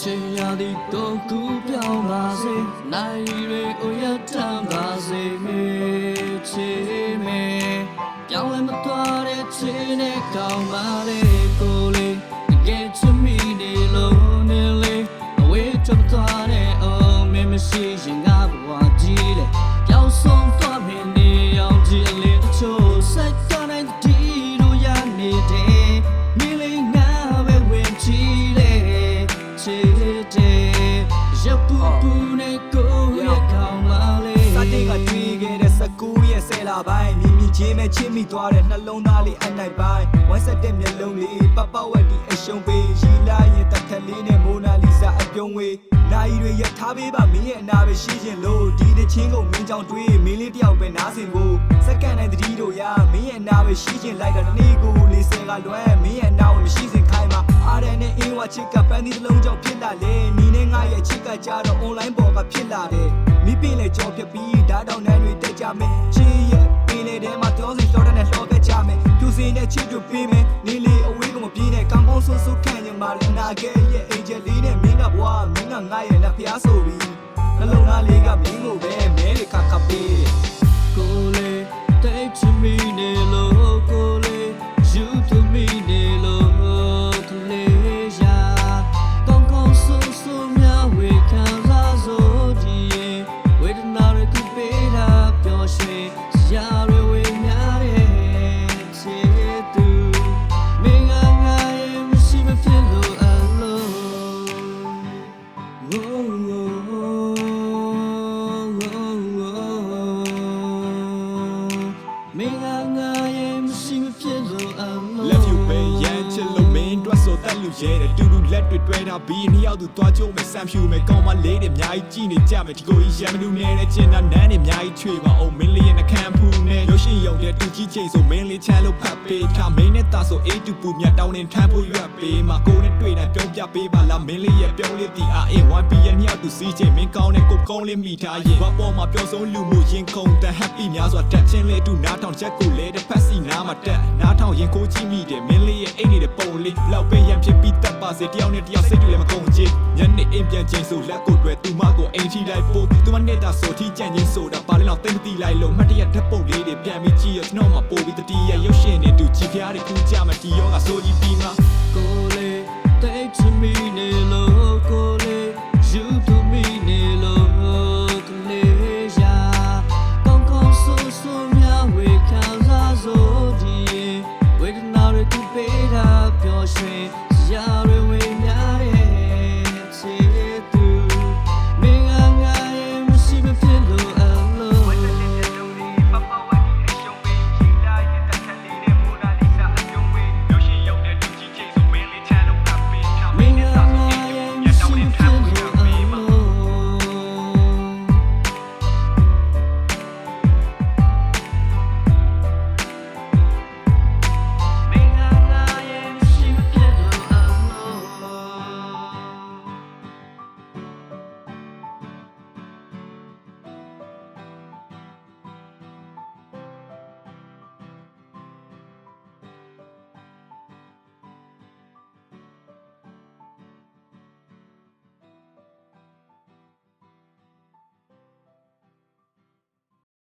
ရာဒီတော့ကူပြောင်းပါစေနိုင်တွေကိုရတမ်းပါစေချေမေပြောင်းလဲမသွားတဲ့ချေနဲ့ကောင်းပါလေကိုလေးတကယ်ချစ်မိနေလို့နေလေအဝေးချမသွားတဲ့အောင်မမရှိရင်ငါဘဝကြီးလေပြောင်းဆုံးသွားမင်းနေအောင်ကြည့်လေတချို့စိတ်ကနိုင်တီတို့ရနေတယ်မိလေးငါပဲဝင်ကြည့်လေချေရပ်ပူပူနဲ့ကိုရကောင်းပါလေစတဲ့ကတွေ့ခဲ့တဲ့စကူရဲ့ဆယ်လာပိုင်းမြင်မြင်ချင်းပဲချင်းမိသွားတဲ့နှလုံးသားလေးအနိုင်ပိုင်းဝမ်းဆက်တဲ့မျက်လုံးလေးပပဝက်ဒီအရှုံးပေးရီလာရင်တက်ခက်လေးနဲ့မိုနာလီစာအပြုံးဝေးနိုင်တွေရထားပေးပါမင်းရဲ့အနာပဲရှိခြင်းလို့ဒီတချင်းကိုမင်းကြောင့်တွေးမင်းလေးတယောက်ပဲနားစင်ဖို့စက္ကန့်တိုင်းတတိတို့ရမင်းရဲ့အနာပဲရှိခြင်းလိုက်တာနေ့ကိုလေးဆယ်ကလွမ်းမင်းရဲ့အနာကိုမရှိစင်ခိုင်းမှာအားရနဲ့အင်းဝချစ်ကပန်းဒီတစ်လုံးကြောင့်ဖြစ်လာလေနီနဲ့ငါရဲ့ချစ်ကကြတော့ online ပေါ်ကဖြစ်လာတယ်မိပင်လေကြော်ဖြစ်ပြီးဓာတ်တောင်နှမ်းတွေတက်ကြမယ်ချီရဲ့ပင်လေထဲမှာတောစီတော်တဲ့နဲ့လှော်ခဲ့ကြမယ်သူစင်းနဲ့ချစ်တို့ပေးမယ်နေလေအဝေးကမပြေးနဲ့ကောင်းကောင်းဆိုးဆိုးခံရမှာလေနာခဲ့ရဲ့အိမ်ကျလေးနဲ့မင်းကဘွားမင်းကငါရဲ့လက်ဖျားဆိုပြီးနှလုံးသားလေးကမင်းကိုပဲမဲလေခါခပ်ပေးကိုလေးတိတ်ချမီနေလို့ကိုလေးယူသူမီနေလို့ကလေးရာကောင်းကောင်းဆိုးဆိုးများဝေခံစားစိုးဒီဝေဒနာတွေကိုပေးတာပျော်ရွှင်ရာတွေဝေများတဲ့ချစ်သူမင်းကငါရဲ့မရှိမဖြစ်လို့အလုံးမင်းကငါရဲ့မရှိမဖြစ်လို့အလုံး Love you ပဲရန်ချစ်လို့မင်းတို့ဆိုတက်လို့ရဲတယ်တူတူလက်တွေတွဲထားပြီးနှစ်ယောက်သူသွားကြုံမယ်ဆမ်ဖြူမယ်ကောင်းမလေးတွေအများကြီးကြည့်နေကြမယ်ဒီကိုကြီးရန်မလူနေတဲ့ကျင်နာနန်းတွေအများကြီးချွေပါအောင်မင်းလေးရဲ့နှကမ်းဖူးနဲ့ရုပ်ရှင်ရုံတဲ့တူကြီးချိန်ဆိုမင်းလေးချမ်းလို့ဖတ်ပေးထားမင်းနဲ့သားဆိုအေးတူပူမြတ်တောင်းနေထမ်းဖို့ရွက်ပေးမှာကိုနဲ့တွေ့တိုင်းပြုံးပြပေးပါလားမင်းလေးရဲ့ပြုံးလေးတီအားအေး 1P ရဲ့နှစ်ယောက်သူစီးချိန်မင်းကောင်းတဲ့ကိုကောင်းလေးမိထားရင်ဘာပေါ်မှာပျော်ဆုံးလူမှုရင်ခုန်တဲ့ happy များစွာတက်ချင်းလေးတူနားထောင်ချက်ကိုလဲတဲ့ဖက်စီနားမှာတက်နားထောင်ရင်ကိုကြည့်မိတယ်မင်းလေးရဲ့အိတ်နေတဲ့ပုံလေးလောက်ပဲရန်ဖြစ်ပြီးတက်ပါစေတယောက်နဲ့တယောက်စိတ်တွေလည်းမကုန်ချင်ညနေအိမ်ပြန်ချိန်ဆိုလက်ကိုတွေ့သူမကိုအိမ်ထိလိုက်ပို့သူမနဲ့တာဆိုထိကြံချင်းဆိုတာပါလဲတော့သိမသိလိုက်လို့မှတ်တရဓာတ်ပုံလေးတွေပြန်ပြီးကြည့်ရကျွန်တော်မှပို့ပြီးတတိယရုပ်ရှင်နဲ့တူကြည့်ဖျားတွေကူးကြမှာဒီယောကဆိုကြီးပြီးမှ